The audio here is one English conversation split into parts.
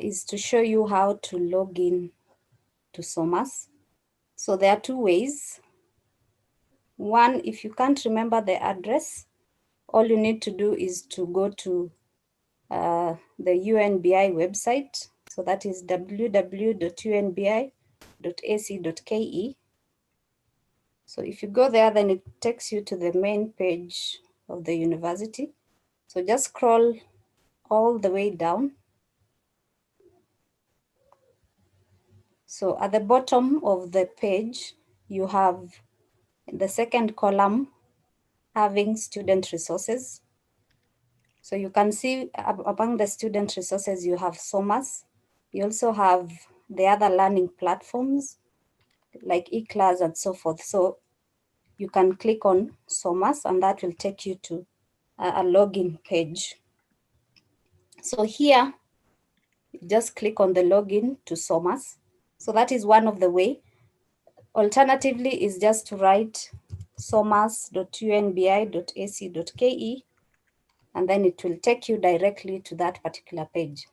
is to show you how to log in to SOMAS. So there are two ways. One, if you can't remember the address, all you need to do is to go to the UNBI website. So that is www.unbi.ac.ke. So if you go there, then it takes you to the main page of the university. So just scroll all the way down. So at the bottom of the page, you have the second column having student resources. So you can see among the student resources, you have SOMAS. You also have the other learning platforms like eClass and so forth. So you can click on SOMAS and that will take you to a login page. So here, just click on the login to SOMAS. So that is one of the way. Alternatively is just to write somas.unbi.ac.ke and then it will take you directly to that particular page.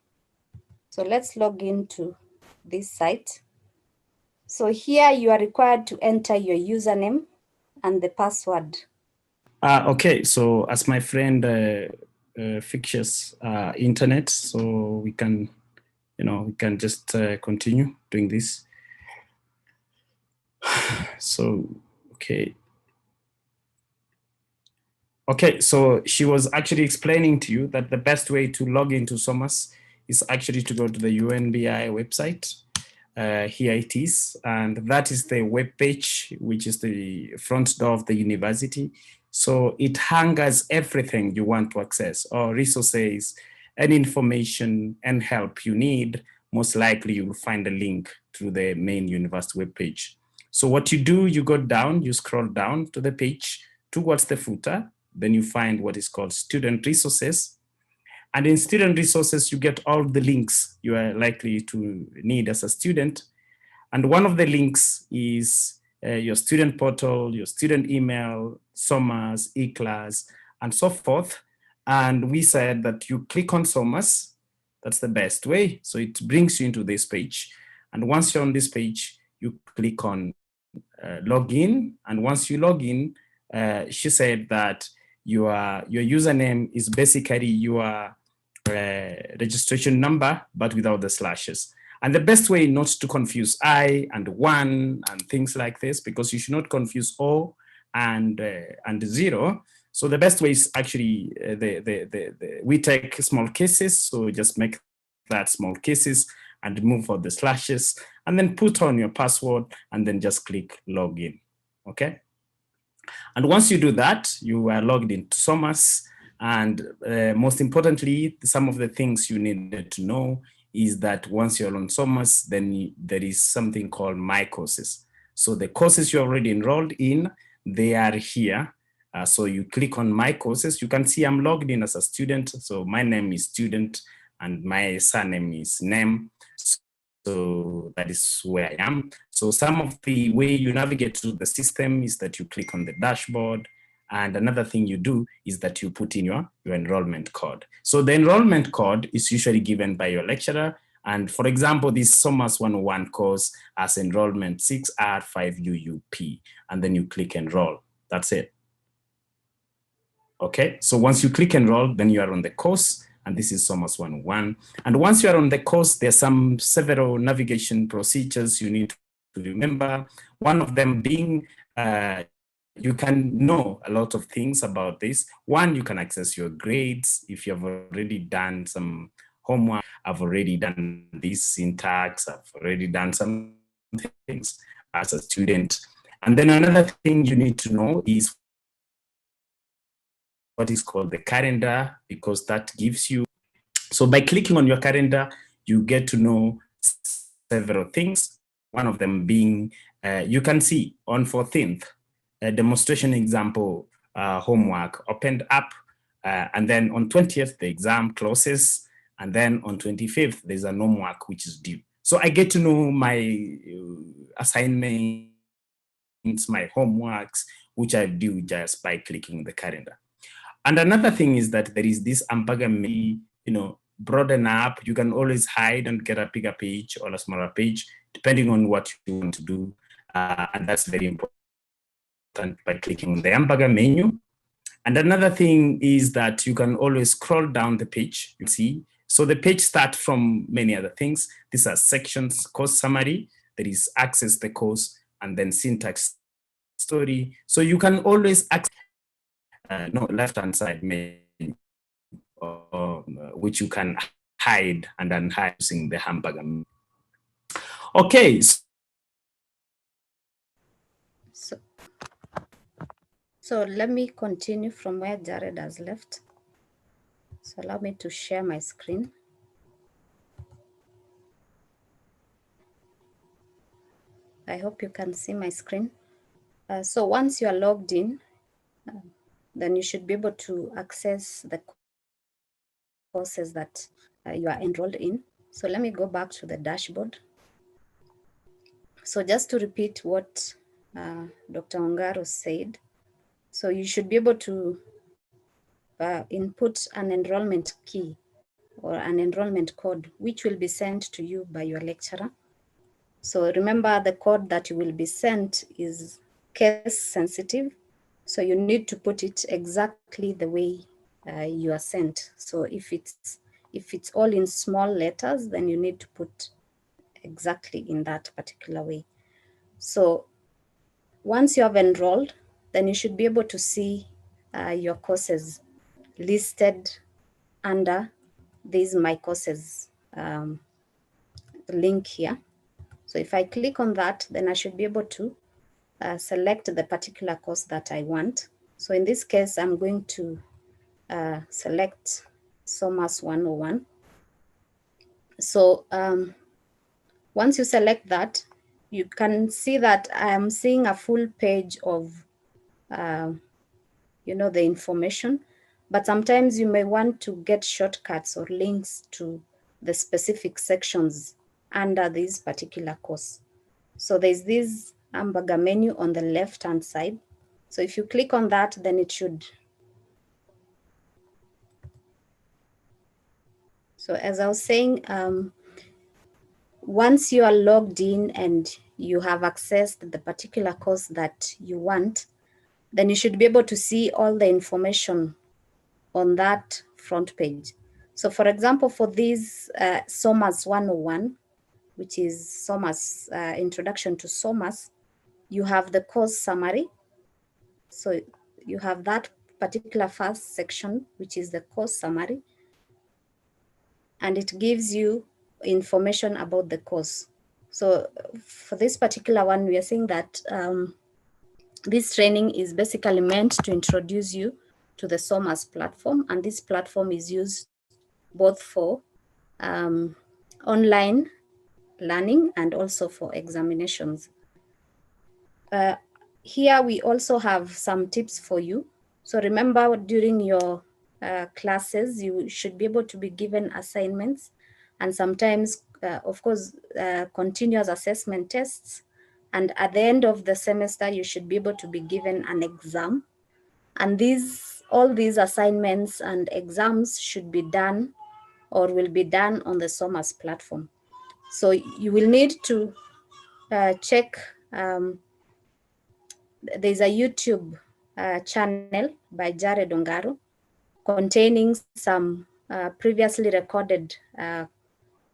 So let's log into this site. So here you are required to enter your username and the password. Okay, so as my friend fixtures internet, so we can, we can just continue doing this. So, okay. Okay, so she was actually explaining to you that the best way to log into SOMAS is actually to go to the UNBI website. Here it is, and that is the web page, which is the front door of the university. So it hangers everything you want to access, or resources, and information and help you need. Most likely you will find a link to the main university web page. So what you do, you go down, you scroll down to the page towards the footer, then you find what is called student resources. And in student resources, you get all the links you are likely to need as a student. And one of the links is your student portal, your student email, SOMAS, eClass, and so forth. And we said that you click on SOMAS, that's the best way. So it brings you into this page. And once you're on this page, you click on login. And once you log in, she said that your username is basically your registration number, but without the slashes. And the best way not to confuse I and one and things like this, because you should not confuse O and 0. So the best way is actually we take small cases. So just make that small cases and remove all the slashes, and then put on your password, and then just click login. Okay. And once you do that, you are logged into SOMAS. And most importantly, some of the things you needed to know is that once you're on SOMAS, then there is something called My Courses. So the courses you're already enrolled in, they are here. So you click on My Courses. You can see I'm logged in as a student. So my name is student and my surname is name. So that is where I am. So some of the way you navigate through the system is that you click on the dashboard. And another thing you do is that you put in your enrollment code. So the enrollment code is usually given by your lecturer. And for example, this SOMAS 101 course has enrollment 6R5UUP. And then you click enroll. That's it. Okay, so once you click enroll, then you are on the course. And this is SOMAS 101. And once you are on the course, there's several navigation procedures you need to remember. One of them being, you can know a lot of things about this. One, you can access your grades. If you've already done some homework, I've already done this syntax, I've already done some things as a student. And then another thing you need to know is what is called the calendar, because that gives you, so by clicking on your calendar, you get to know several things. One of them being, you can see on 14th, a demonstration example homework opened up, and then on 20th, the exam closes, and then on 25th, there's an homework which is due. So I get to know my assignments, my homeworks, which I do just by clicking the calendar. And another thing is that there is this broaden up. You can always hide and get a bigger page or a smaller page, depending on what you want to do. And that's very important by clicking the hamburger menu. And another thing is that you can always scroll down the page, you see. So the page starts from many other things. These are sections, course summary, there is access the course, and then syntax story. So you can always access left-hand side menu, which you can hide and unhide using the hamburger menu. Okay. So let me continue from where Jared has left. So allow me to share my screen. I hope you can see my screen. So once you are logged in, then you should be able to access the courses that you are enrolled in. So let me go back to the dashboard. So just to repeat what Dr. Ongaro said, so you should be able to input an enrollment key or an enrollment code, which will be sent to you by your lecturer. So remember, the code that you will be sent is case sensitive. So you need to put it exactly the way you are sent. So if it's all in small letters, then you need to put exactly in that particular way. So once you have enrolled, then you should be able to see your courses listed under this My Courses link here. So if I click on that, then I should be able to select the particular course that I want. So in this case, I'm going to select SOMAS 101. So once you select that, you can see that I am seeing a full page of the information, but sometimes you may want to get shortcuts or links to the specific sections under this particular course. So there's this hamburger menu on the left-hand side. So if you click on that, then it should. So as I was saying, once you are logged in and you have accessed the particular course that you want, then you should be able to see all the information on that front page. So for example, for this SOMAS 101, which is SOMAS Introduction to SOMAS, you have the course summary. So you have that particular first section, which is the course summary, and it gives you information about the course. So for this particular one, we are saying that this training is basically meant to introduce you to the SOMAS platform, and this platform is used both for online learning and also for examinations. Here we also have some tips for you. So remember, during your classes, you should be able to be given assignments and sometimes, of course, continuous assessment tests. And at the end of the semester, you should be able to be given an exam. And all these assignments and exams should be done or will be done on the SOMAS platform. So you will need to check, there's a YouTube channel by Jared Ongaro containing some previously recorded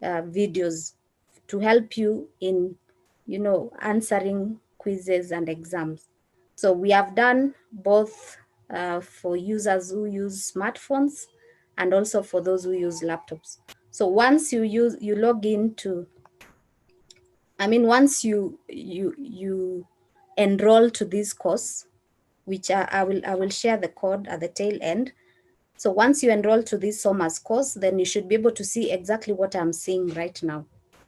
videos to help you in, answering quizzes and exams. So we have done both for users who use smartphones and also for those who use laptops. So once you log into, once you enroll to this course, which I will share the code at the tail end. So once you enroll to this SOMAS course, then you should be able to see exactly what I'm seeing right now.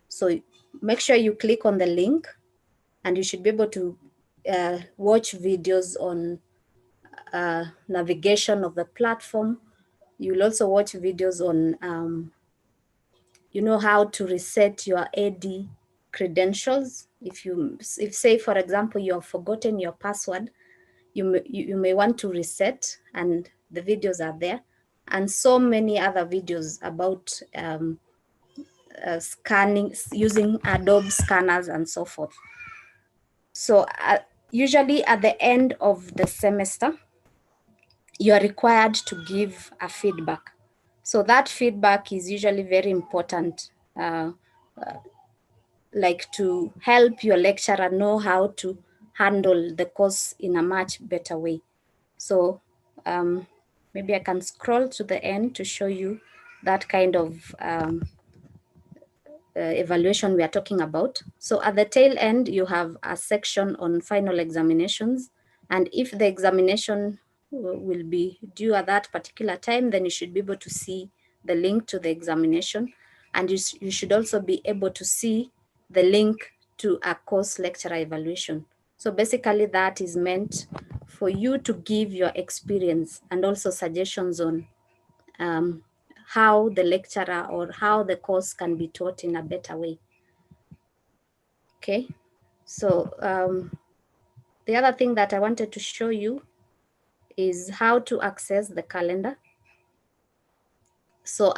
So make sure you click on the link, and you should be able to watch videos on navigation of the platform. You'll also watch videos on, how to reset your AD credentials. If say, for example, you have forgotten your password, you may want to reset, and the videos are there. and so many other videos about scanning using Adobe scanners and so forth. So usually at the end of the semester, you are required to give a feedback. So that feedback is usually very important, like to help your lecturer know how to handle the course in a much better way. So maybe I can scroll to the end to show you that kind of evaluation we are talking about. So at the tail end, you have a section on final examinations. And if the examination will be due at that particular time, then you should be able to see the link to the examination. And you should also be able to see the link to a course lecturer evaluation. So basically that is meant for you to give your experience and also suggestions on how the lecturer or how the course can be taught in a better way. Okay, so the other thing that I wanted to show you is how to access the calendar. So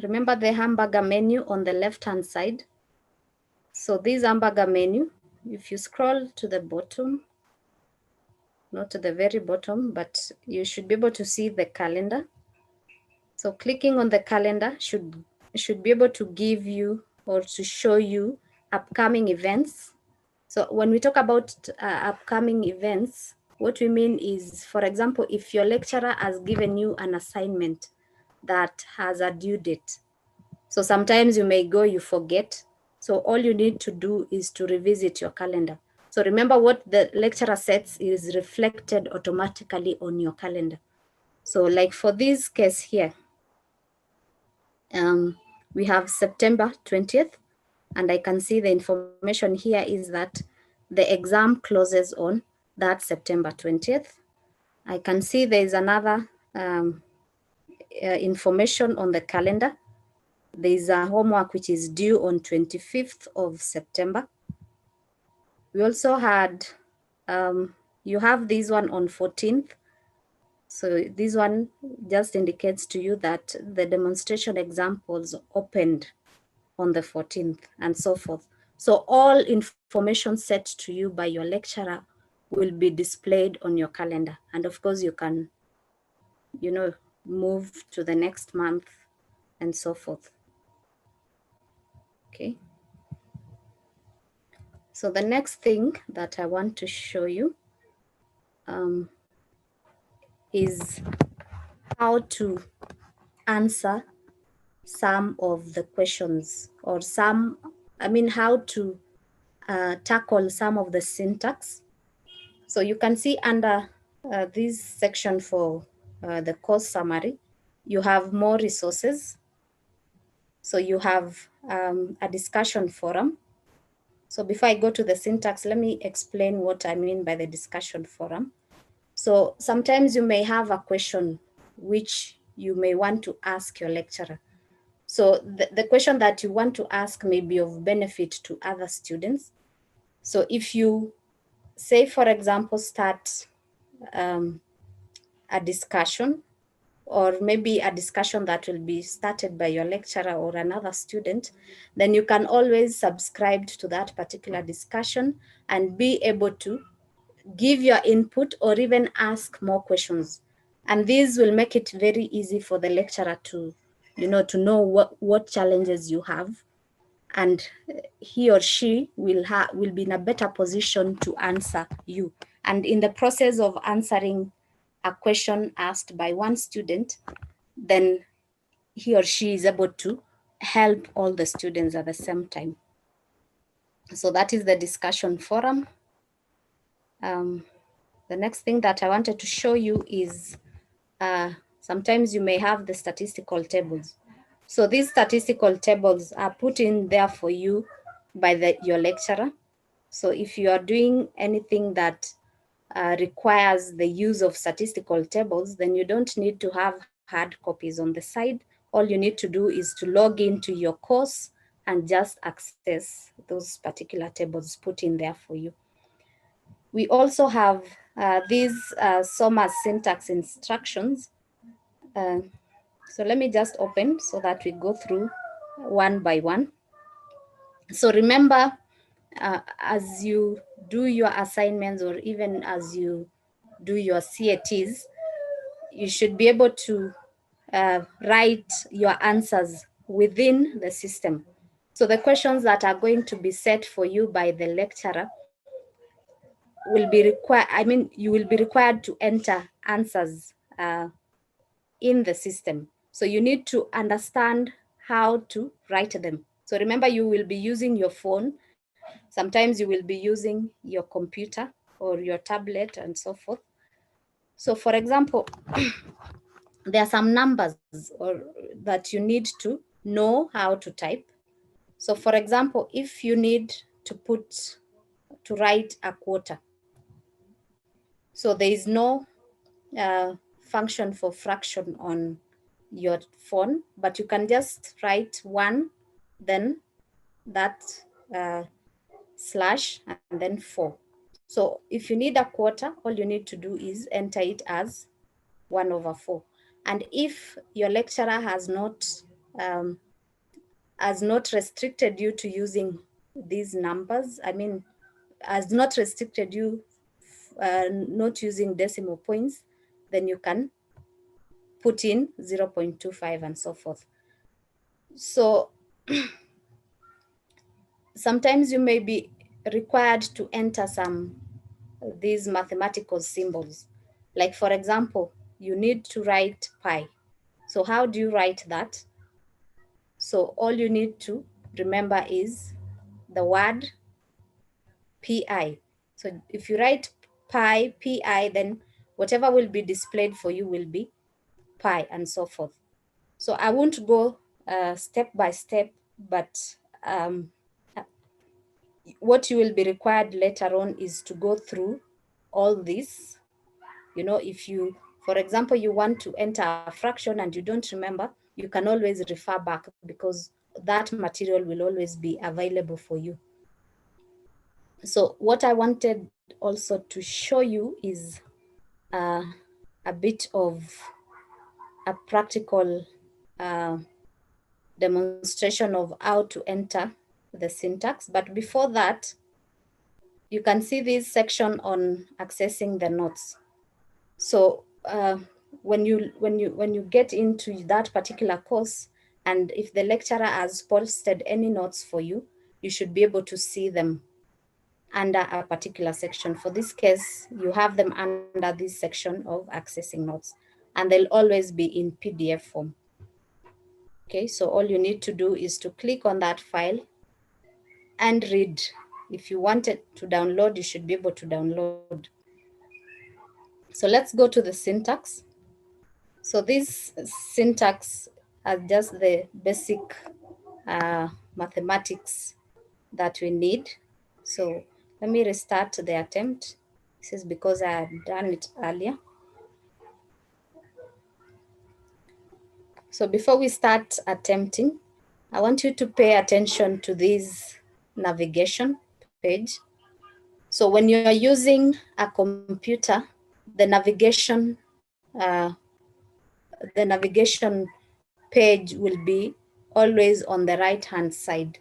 remember the hamburger menu on the left-hand side? So this hamburger menu, if you scroll to the bottom, not to the very bottom, but you should be able to see the calendar. So clicking on the calendar should be able to give you or to show you upcoming events. So when we talk about upcoming events, what we mean is, for example, if your lecturer has given you an assignment that has a due date. So sometimes you may go, you forget. So all you need to do is to revisit your calendar. So remember what the lecturer sets is reflected automatically on your calendar. So like for this case here, we have September 20th, and I can see the information here is that the exam closes on that September 20th. I can see there is another information on the calendar. There is a homework which is due on 25th of September. We also had, you have this one on 14th. So this one just indicates to you that the demonstration examples opened on the 14th and so forth. So all information set to you by your lecturer will be displayed on your calendar. And of course you can, move to the next month and so forth. Okay. So the next thing that I want to show you is how to answer some of the questions or how to tackle some of the syntax. So you can see under this section for the course summary, you have more resources. So you have a discussion forum. So before I go to the syntax, let me explain what I mean by the discussion forum. So sometimes you may have a question which you may want to ask your lecturer. So the question that you want to ask may be of benefit to other students. So if you say, for example, start a discussion, or maybe a discussion that will be started by your lecturer or another student, then you can always subscribe to that particular discussion and be able to give your input or even ask more questions. And this will make it very easy for the lecturer to, to know what challenges you have, and he or she will be in a better position to answer you. And in the process of answering a question asked by one student, then he or she is able to help all the students at the same time. So that is the discussion forum. The next thing that I wanted to show you is sometimes you may have the statistical tables. So these statistical tables are put in there for you by your lecturer. So if you are doing anything that requires the use of statistical tables, then you don't need to have hard copies on the side. All you need to do is to log into your course and just access those particular tables put in there for you. We also have these SOMAS syntax instructions. So let me just open so that we go through one by one. So remember, as you do your assignments or even as you do your CATs, you should be able to write your answers within the system. So the questions that are going to be set for you by the lecturer will be required, you will be required to enter answers in the system. So you need to understand how to write them. So remember, you will be using your phone. Sometimes you will be using your computer or your tablet and so forth. So for example, there are some numbers or that you need to know how to type. So for example, if you need to write a quarter, so there is no uh, function for fraction on your phone, but you can just write one, then that uh, slash, and then 4. So if you need a quarter, all you need to do is enter it as 1/4. And if your lecturer um, has not restricted you to using these numbers, has not restricted you not using decimal points, then you can put in 0.25 and so forth. So sometimes you may be required to enter some these mathematical symbols. Like for example, you need to write pi. So how do you write that? So all you need to remember is the word pi. So if you write pi, then whatever will be displayed for you will be pi and so forth. So I won't go step by step, but um, what you will be required later on is to go through all this. You know, if you, for example, you want to enter a fraction and you don't remember, you can always refer back because that material will always be available for you. So what I wanted also to show you is uh, a bit of a practical uh, demonstration of how to enter the syntax. But before that, you can see this section on accessing the notes. So when you get into that particular course, and if the lecturer has posted any notes for you, you should be able to see them under a particular section. For this case, you have them under this section of accessing notes, and they'll always be in PDF form. Okay, so all you need to do is to click on that file and read. If you wanted to download, you should be able to download. So let's go to the syntax. So this syntax are just the basic mathematics that we need. So let me restart the attempt. This is because I had done it earlier. So before we start attempting, I want you to pay attention to this navigation page. So when you're using a computer, the navigation page will be always on the right hand side.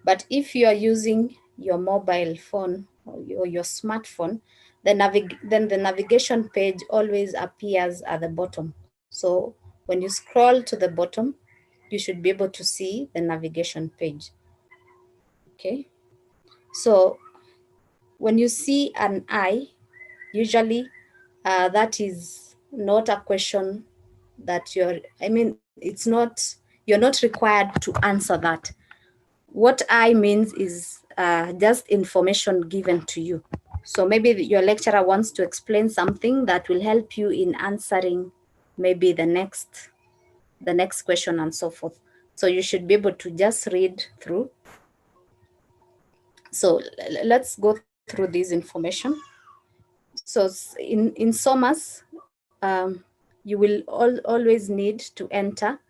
But if you are using your mobile phone or your smartphone, then the navigation page always appears at the bottom. So when you scroll to the bottom, you should be able to see the navigation page. Okay. So when you see an I, usually that is not a question that you're not required to answer that. What I means is just information given to you. So maybe your lecturer wants to explain something that will help you in answering maybe the next question and so forth. So you should be able to just read through. So let's go through this information. So in SOMAS, you will always need to enter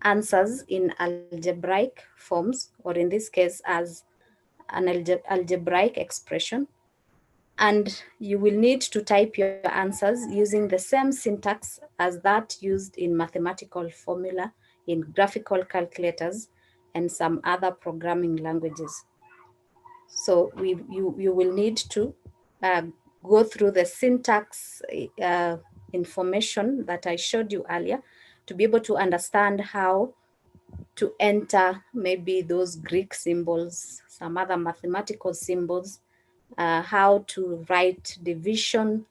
answers in algebraic forms, or in this case as an algebraic expression. And you will need to type your answers using the same syntax as that used in mathematical formula, in graphical calculators, and some other programming languages. So you will need to uh, go through the syntax information that I showed you earlier to be able to understand how to enter maybe those Greek symbols, some other mathematical symbols, how to write division,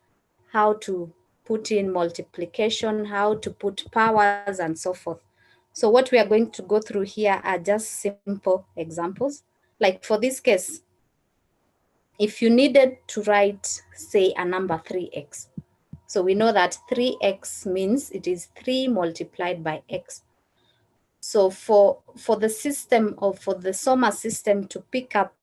how to put in multiplication, how to put powers, and so forth. So what we are going to go through here are just simple examples. Like for this case, if you needed to write, say, a number 3x, so we know that 3x means it is 3 multiplied by x. So for the system, or for the SOMAS system to pick up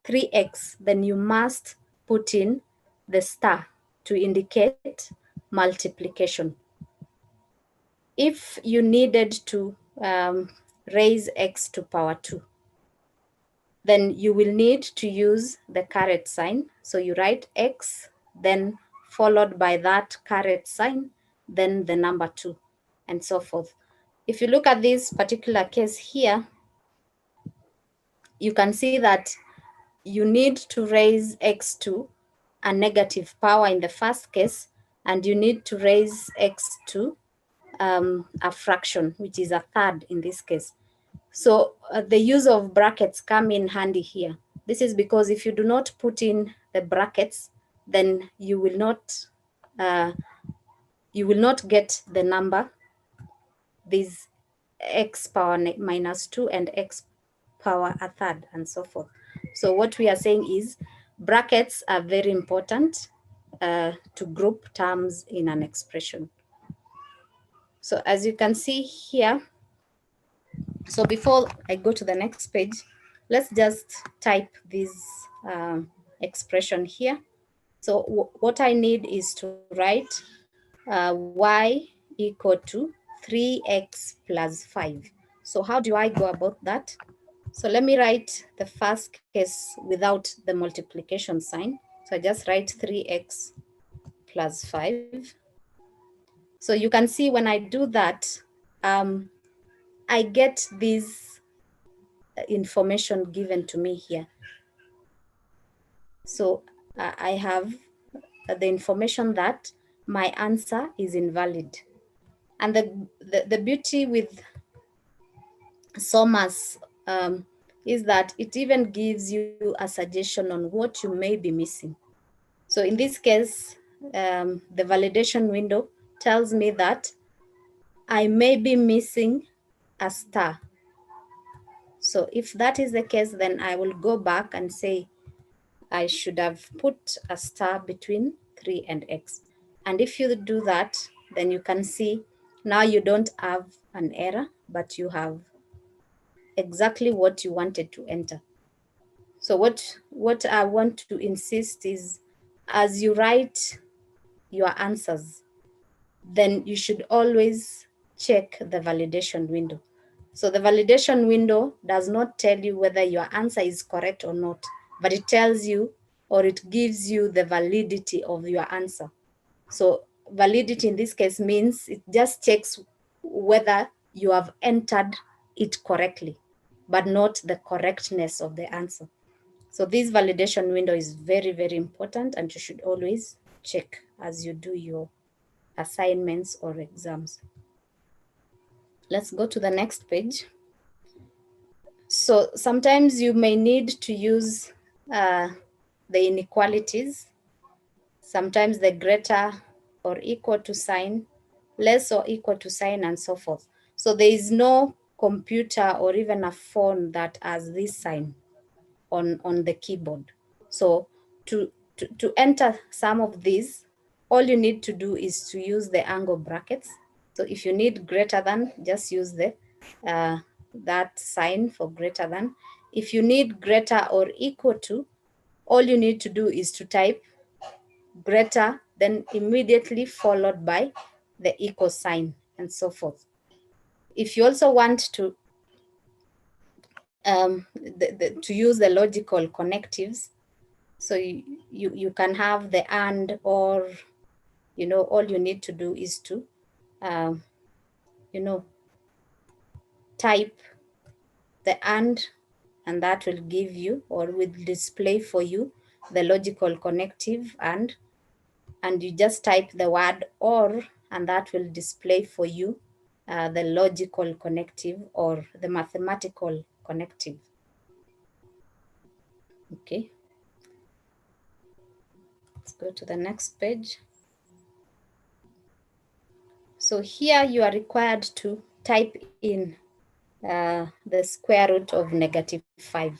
3x, then you must put in the star to indicate multiplication. If you needed to raise x to power 2, then you will need to use the caret sign. So you write x, then followed by that caret sign, then the number 2, and so forth. If you look at this particular case here, you can see that you need to raise x to a negative power in the first case, and you need to raise x to a fraction, which is a third in this case. So the use of brackets come in handy here. This is because if you do not put in the brackets, then you will not get the number, these x power minus 2 and x power a third, and so forth. So what we are saying is brackets are very important to group terms in an expression. So as you can see here, so before I go to the next page, let's just type this expression here. So what I need is to write y equal to 3x plus 5. So how do I go about that? So let me write the first case without the multiplication sign. So I just write 3x plus 5. So you can see when I do that, I get this information given to me here. So I have the information that my answer is invalid. And the beauty with SOMAS is that it even gives you a suggestion on what you may be missing. So in this case, the validation window tells me that I may be missing a star. So if that is the case, then I will go back and say I should have put a star between 3 and x. And if you do that, then you can see now you don't have an error, but you have exactly what you wanted to enter. So what I want to insist is, as you write your answers, then you should always check the validation window. So the validation window does not tell you whether your answer is correct or not, but it tells you, or it gives you the validity of your answer. So validity in this case means it just checks whether you have entered it correctly, but not the correctness of the answer. So this validation window is very, very important, and you should always check as you do your assignments or exams. Let's go to the next page. So sometimes you may need to use the inequalities, sometimes the greater or equal to sign, less or equal to sign, and so forth. So there is no computer or even a phone that has this sign on the keyboard. So to enter some of these, all you need to do is to use the angle brackets. So if you need greater than, just use the that sign for greater than. If you need greater or equal to, all you need to do is to type greater, then immediately followed by the equal sign, and so forth. If you also want to to use the logical connectives, So you can have the and, or, all you need to do is to, you know, type the and that will give you, or will display for you, the logical connective and you just type the word or, and that will display for you the logical connective or the mathematical connective. Okay, let's go to the next page. So here you are required to type in the square root of -5.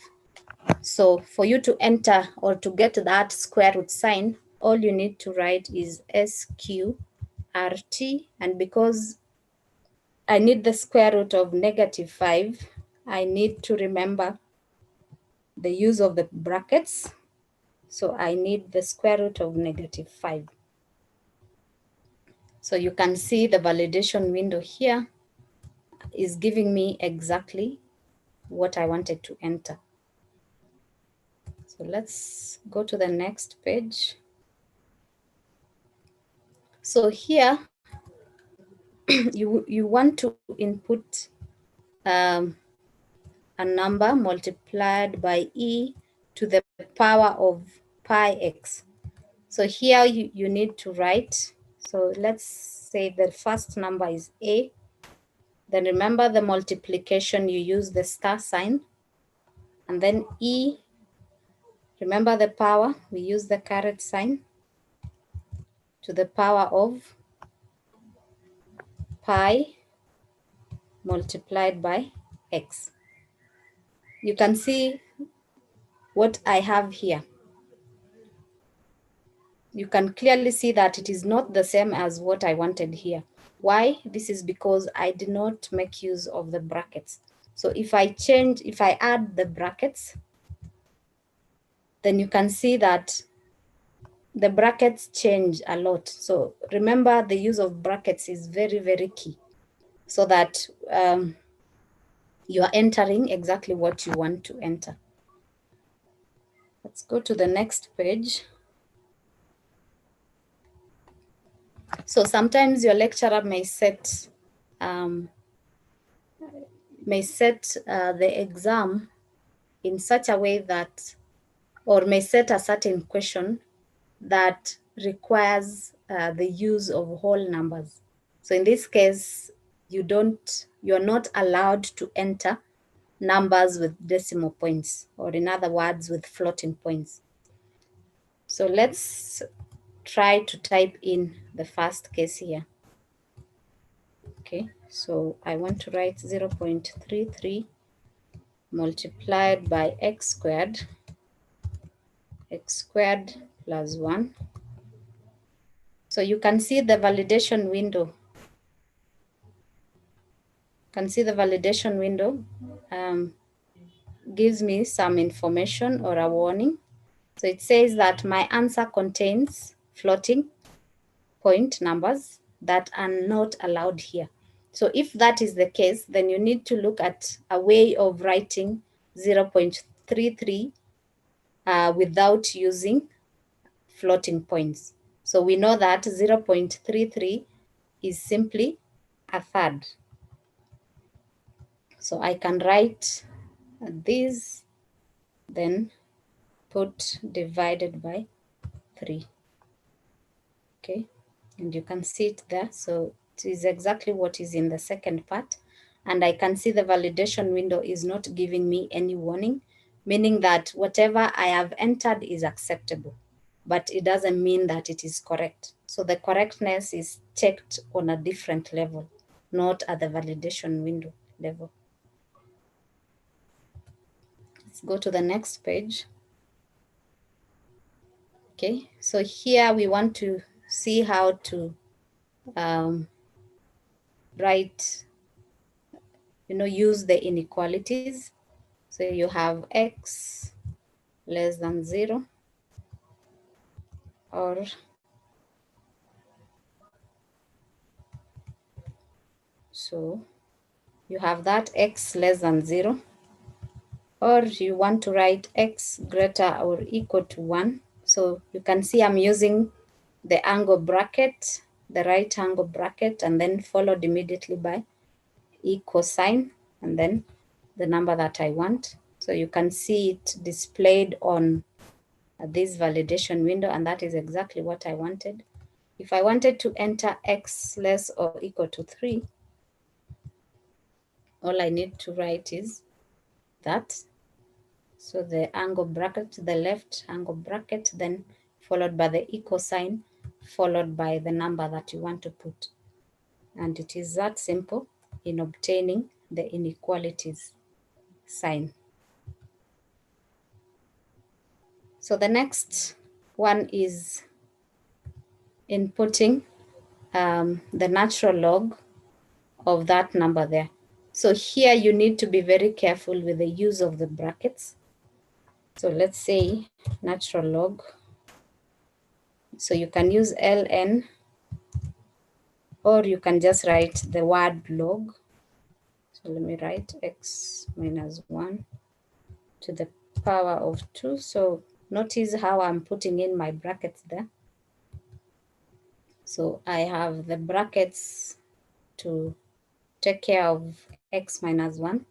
So for you to enter or to get that square root sign, all you need to write is SQRT. And because I need the square root of -5, I need to remember the use of the brackets. So I need the square root of -5. So you can see the validation window here is giving me exactly what I wanted to enter. So let's go to the next page. So here you want to input a number multiplied by e to the power of pi x. So here you need to write, so let's say the first number is a, then remember the multiplication, you use the star sign, and then e, remember the power, we use the caret sign, to the power of pi multiplied by x. You can see what I have here. You can clearly see that it is not the same as what I wanted here. Why? This is because I did not make use of the brackets. So if I add the brackets, then you can see that the brackets change a lot. So remember, the use of brackets is very, very key, so that you are entering exactly what you want to enter. Let's go to the next page. So sometimes your lecturer may set the exam in such a way that, or may set a certain question that requires the use of whole numbers. So in this case, you're not allowed to enter numbers with decimal points, or in other words, with floating points. So let's try to type in the first case here. Okay, so I want to write 0.33 multiplied by x squared plus 1. So you can see the validation window. Gives me some information or a warning. So it says that my answer contains floating point numbers that are not allowed here. So if that is the case, then you need to look at a way of writing 0.33 without using floating points. So we know that 0.33 is simply a third. So I can write this, then put divided by 3. Okay, and you can see it there. So it is exactly what is in the second part. And I can see the validation window is not giving me any warning, meaning that whatever I have entered is acceptable, but it doesn't mean that it is correct. So the correctness is checked on a different level, not at the validation window level. Let's go to the next page. Okay, so here we want to see how to write, use the inequalities. So you have x less than 0, or so you have that x less than 0, or you want to write x greater or equal to 1. So you can see I'm using the angle bracket, the right angle bracket, and then followed immediately by equal sign, and then the number that I want. So you can see it displayed on this validation window, and that is exactly what I wanted. If I wanted to enter x less or equal to 3, all I need to write is that. So the angle bracket, the left angle bracket, then followed by the equal sign, followed by the number that you want to put. And it is that simple in obtaining the inequalities sign. So the next one is inputting the natural log of that number there. So here you need to be very careful with the use of the brackets. So let's say natural log. So you can use ln, or you can just write the word log. So let me write x minus 1 to the power of 2. So notice how I'm putting in my brackets there. So I have the brackets to take care of x minus 1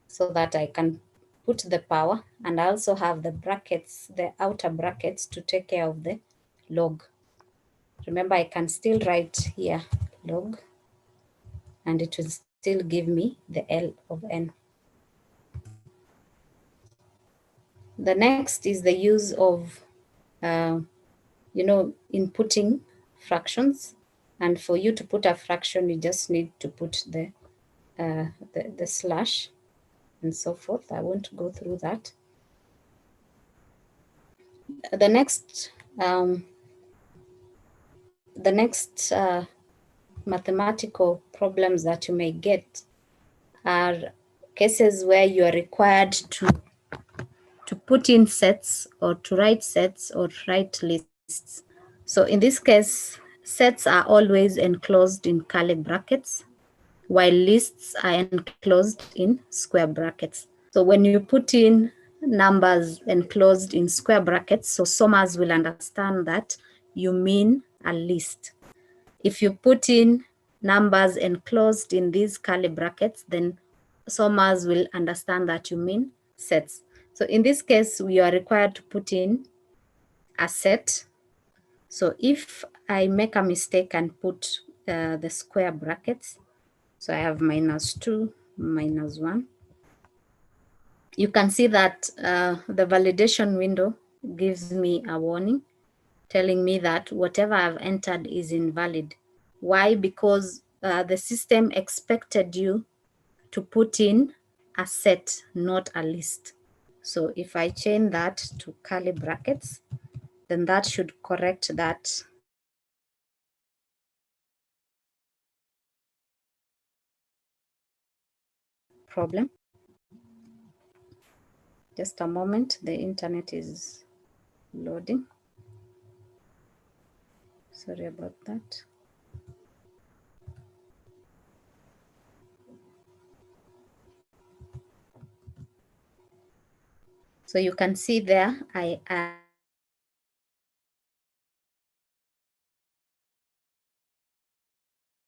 so that I can put the power, and I also have the brackets, the outer brackets, to take care of the log. Remember, I can still write here log, and it will still give me the L of n. The next is the use of, inputting fractions. And for you to put a fraction, you just need to put the slash and so forth. I won't go through that. The next mathematical problems that you may get are cases where you are required to put in sets, or to write sets, or write lists. So in this case, sets are always enclosed in curly brackets, while lists are enclosed in square brackets. So when you put in numbers enclosed in square brackets, so SOMAS will understand that you mean a list. If you put in numbers enclosed in these curly brackets, then SOMAS will understand that you mean sets. So in this case, we are required to put in a set. So if I make a mistake and put the square brackets, so I have minus 2, minus 1, you can see that the validation window gives me a warning telling me that whatever I've entered is invalid. Why? Because the system expected you to put in a set, not a list. So if I change that to curly brackets, then that should correct that problem. Just a moment, the internet is loading. Sorry about that. So you can see there,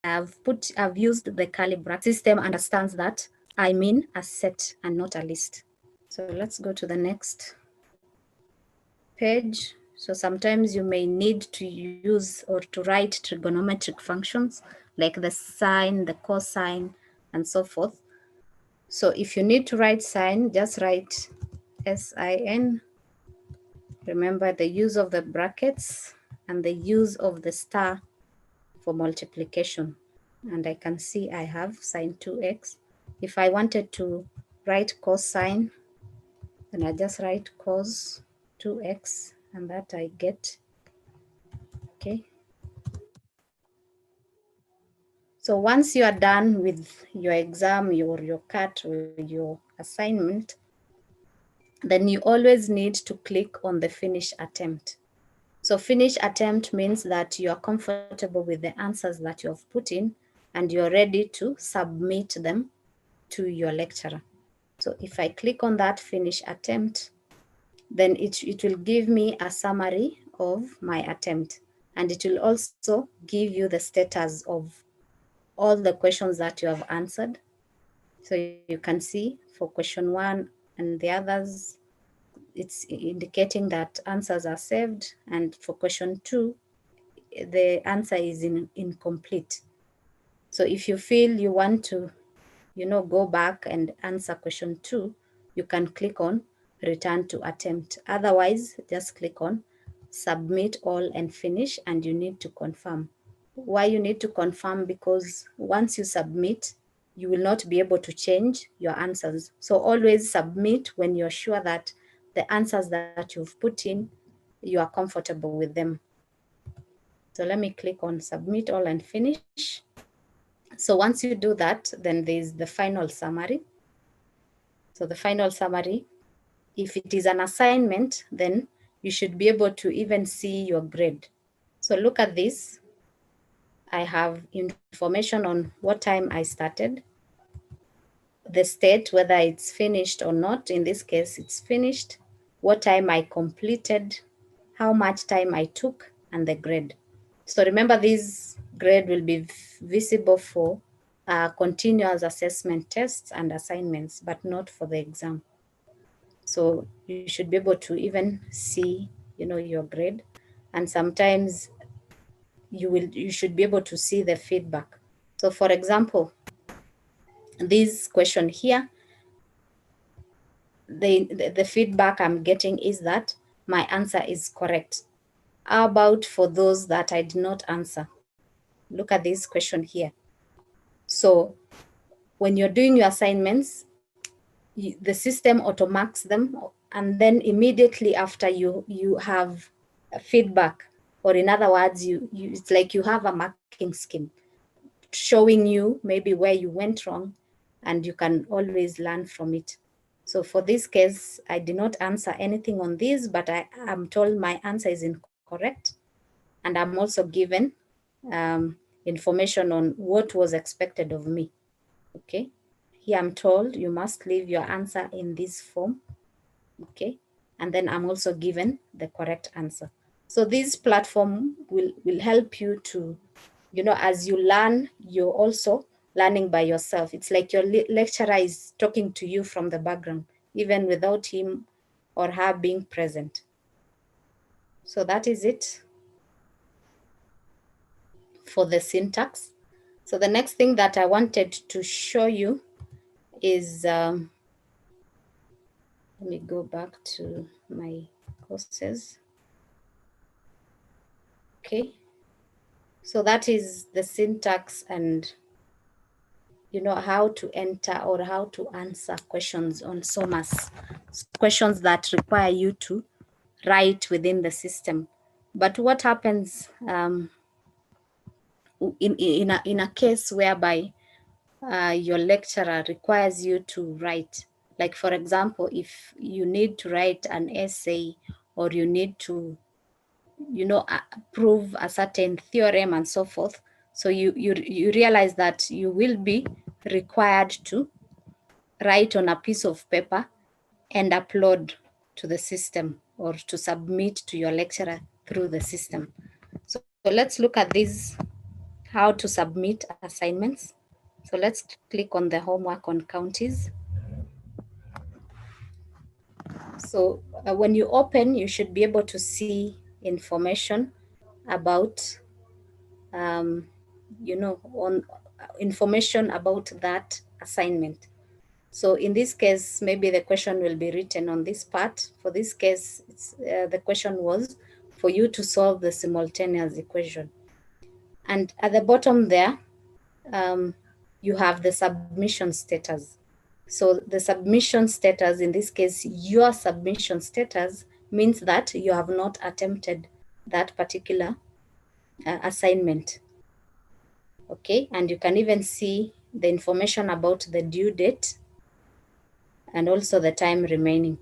I've used the curly bracket. System understands that I mean a set and not a list. So let's go to the next page. So sometimes you may need to use or to write trigonometric functions like the sine, the cosine, and so forth. So if you need to write sine, just write sin. Remember the use of the brackets and the use of the star for multiplication. And I can see I have sine 2x. If I wanted to write cosine, then I just write cos 2x, and that I get. Okay. So once you are done with your exam, your cut, or your assignment, then you always need to click on the finish attempt. So finish attempt means that you are comfortable with the answers that you have put in, and you're ready to submit them to your lecturer. So if I click on that finish attempt, then it will give me a summary of my attempt. And it will also give you the status of all the questions that you have answered. So you can see for question 1 and the others, it's indicating that answers are saved. And for question 2, the answer is incomplete. So if you feel you want to, go back and answer question 2, you can click on return to attempt. Otherwise, just click on submit all and finish, and you need to confirm. Why you need to confirm? Because once you submit, you will not be able to change your answers. So always submit when you're sure that the answers that you've put in, you are comfortable with them. So let me click on submit all and finish. So once you do that, then there's the final summary. So the final summary, if it is an assignment, then you should be able to even see your grade. So look at this. I have information on what time I started, the state, whether it's finished or not. In this case, it's finished, what time I completed, how much time I took, and the grade. So remember, this grade will be visible for continuous assessment tests and assignments, but not for the exam. So you should be able to even see, your grade. And sometimes you should be able to see the feedback. So for example, this question here, the feedback I'm getting is that my answer is correct. How about for those that I did not answer? Look at this question here. So when you're doing your assignments, the system auto-marks them, and then immediately after you have feedback, or in other words, it's like you have a marking scheme showing you maybe where you went wrong, and you can always learn from it. So for this case, I did not answer anything on this, but I am told my answer is incorrect. And I'm also given information on what was expected of me. Okay. Here I'm told you must leave your answer in this form. Okay. And then I'm also given the correct answer. So this platform will help you to, as you learn, you're also learning by yourself. It's like your lecturer is talking to you from the background, even without him or her being present. So that is it for the syntax. So the next thing that I wanted to show you is, let me go back to my courses. Okay. So that is the syntax and, how to enter or how to answer questions on SOMAS, questions that require you to write within the system. But what happens in a case whereby your lecturer requires you to write? Like, for example, if you need to write an essay, or you need to, prove a certain theorem and so forth. So you realize that you will be required to write on a piece of paper and upload to the system, or to submit to your lecturer through the system. So let's look at this, how to submit assignments. So let's click on the homework on counties. So when you open, you should be able to see information about, on information about that assignment. So in this case, maybe the question will be written on this part. For this case, the question was for you to solve the simultaneous equation. And at the bottom there, you have the submission status. So the submission status, in this case, your submission status means that you have not attempted that particular assignment. Okay, and you can even see the information about the due date and also the time remaining.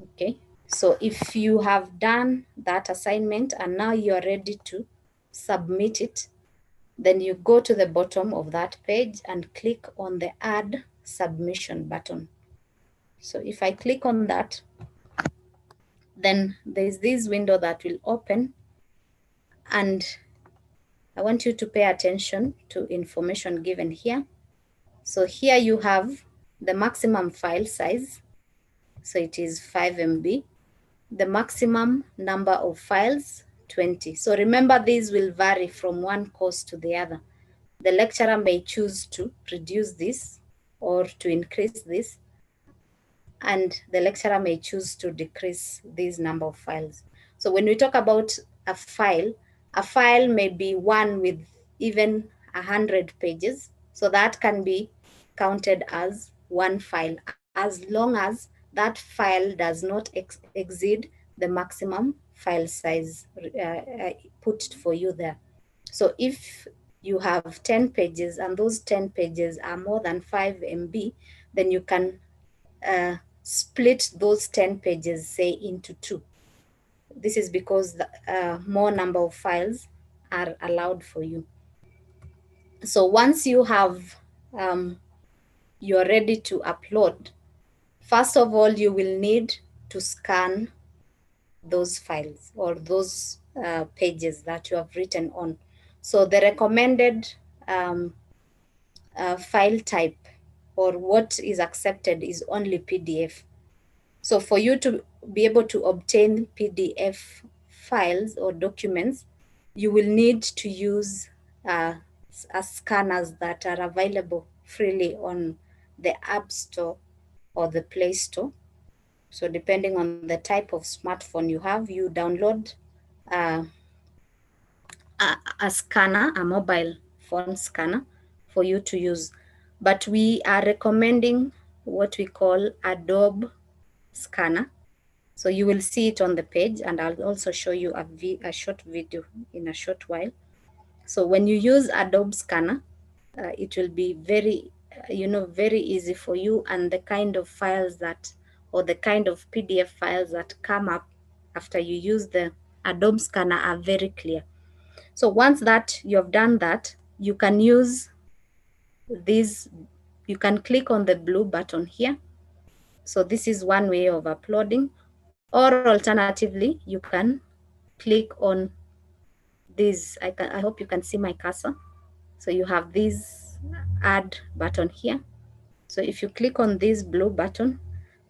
Okay, so if you have done that assignment and now you're ready to submit it, then you go to the bottom of that page and click on the add submission button. So if I click on that, then there's this window that will open, and I want you to pay attention to information given here. So here you have the maximum file size. So it is 5 MB. The maximum number of files, 20. So remember, these will vary from one course to the other. The lecturer may choose to reduce this or to increase this, and the lecturer may choose to decrease this number of files. So when we talk about a file may be one with even 100 pages. So that can be counted as one file, as long as that file does not exceed the maximum file size put for you there. So if you have 10 pages and those 10 pages are more than 5 MB, then you can split those 10 pages, say, into two. This is because the more number of files are allowed for you. So once you have, you're ready to upload, first of all, you will need to scan those files or those pages that you have written on. So the recommended file type or what is accepted is only PDF. So for you to be able to obtain PDF files or documents, you will need to use scanners that are available freely on the App Store or the Play Store. So depending on the type of smartphone you have, you download uh, a scanner, a mobile phone scanner for you to use. But we are recommending what we call Adobe scanner. So you will see it on the page, and I'll also show you a short video in a short while. So when you use Adobe Scanner, it will be very, very easy for you, and the kind of files that, or the kind of PDF files that come up after you use the Adobe Scanner are very clear. So once that you have done that, you can use this, you can click on the blue button here. So this is one way of uploading, or alternatively, you can click on this. I hope you can see my cursor. So you have this add button here. So if you click on this blue button,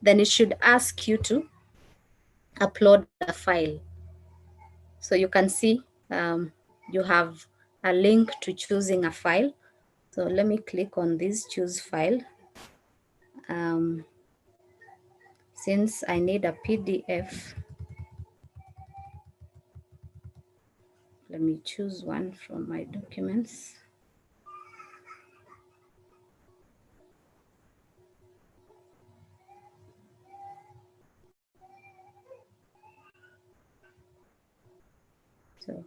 then it should ask you to upload a file. So you can see you have a link to choosing a file. So let me click on this choose file. Since I need a PDF, let me choose one from my documents. So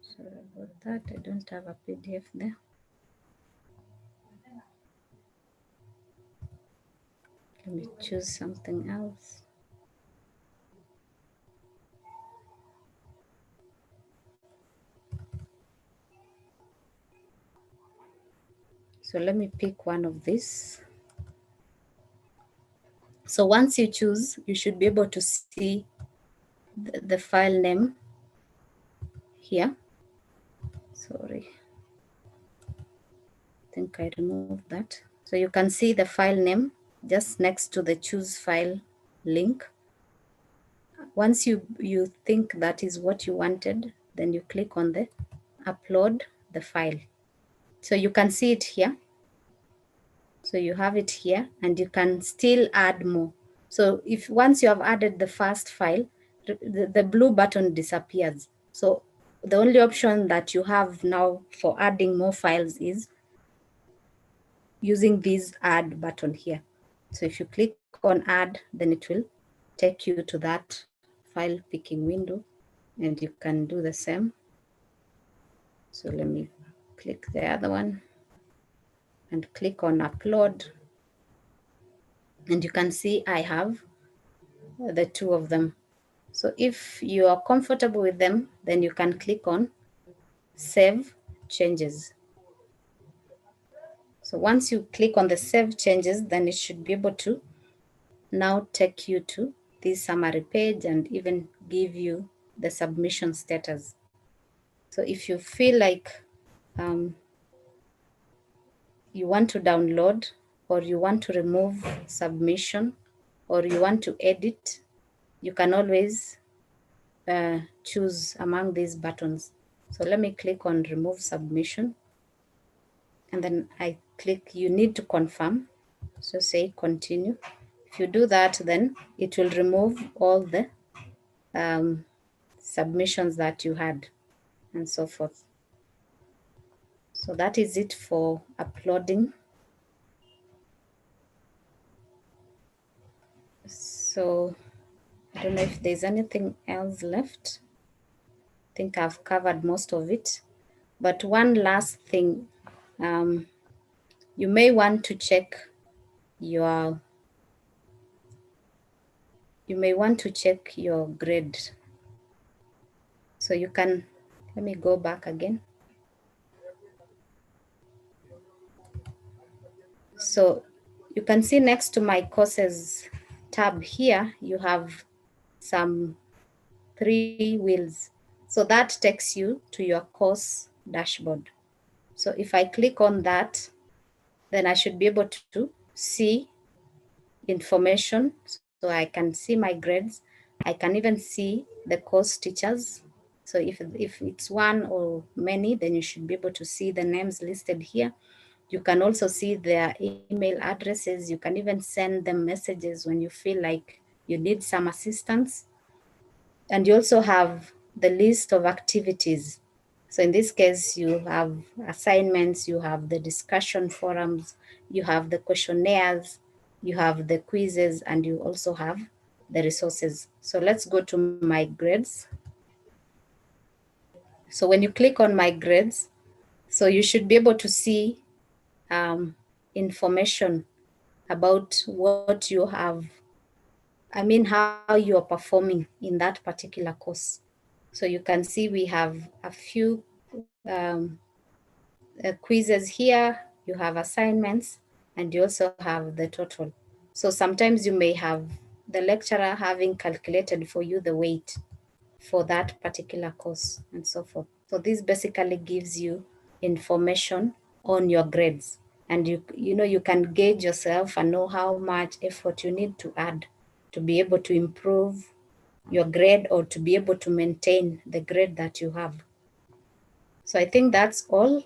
sorry about that, I don't have a PDF there. Let me choose something else. So let me pick one of these. So once you choose, you should be able to see the file name here. Sorry, I think I removed that. So you can see the file name just next to the choose file link. Once you think that is what you wanted, then you click on the upload the file. So you can see it here. So you have it here, and you can still add more. So if once you have added the first file, the blue button disappears. So the only option that you have now for adding more files is using this add button here. So if you click on add, then it will take you to that file picking window, and you can do the same. So let me click the other one and click on upload. And you can see I have the two of them. So if you are comfortable with them, then you can click on save changes. So once you click on the save changes, then it should be able to now take you to this summary page and even give you the submission status. So if you feel like you want to download, or you want to remove submission, or you want to edit, you can always choose among these buttons. So let me click on remove submission, and then I click you need to confirm. So say continue. If you do that, then it will remove all the submissions that you had and so forth. So that is it for uploading. So I don't know if there's anything else left. I think I've covered most of it. But one last thing, you may want to check your grade. So you can, let me go back again. So you can see next to my courses tab here, you have some 3 wheels. So that takes you to your course dashboard. So if I click on that, then I should be able to see information. So I can see my grades. I can even see the course teachers. So if it's one or many, then you should be able to see the names listed here. You can also see their email addresses. You can even send them messages when you feel like you need some assistance. And you also have the list of activities. So in this case, you have assignments, you have the discussion forums, you have the questionnaires, you have the quizzes, and you also have the resources. So let's go to my grades. So when you click on my grades, so you should be able to see information about what you have, how you are performing in that particular course. So you can see we have a few quizzes here, you have assignments, and you also have the total. So sometimes you may have the lecturer having calculated for you the weight for that particular course and so forth. So this basically gives you information on your grades, and you can gauge yourself and know how much effort you need to add to be able to improve your grade or to be able to maintain the grade that you have. So I think that's all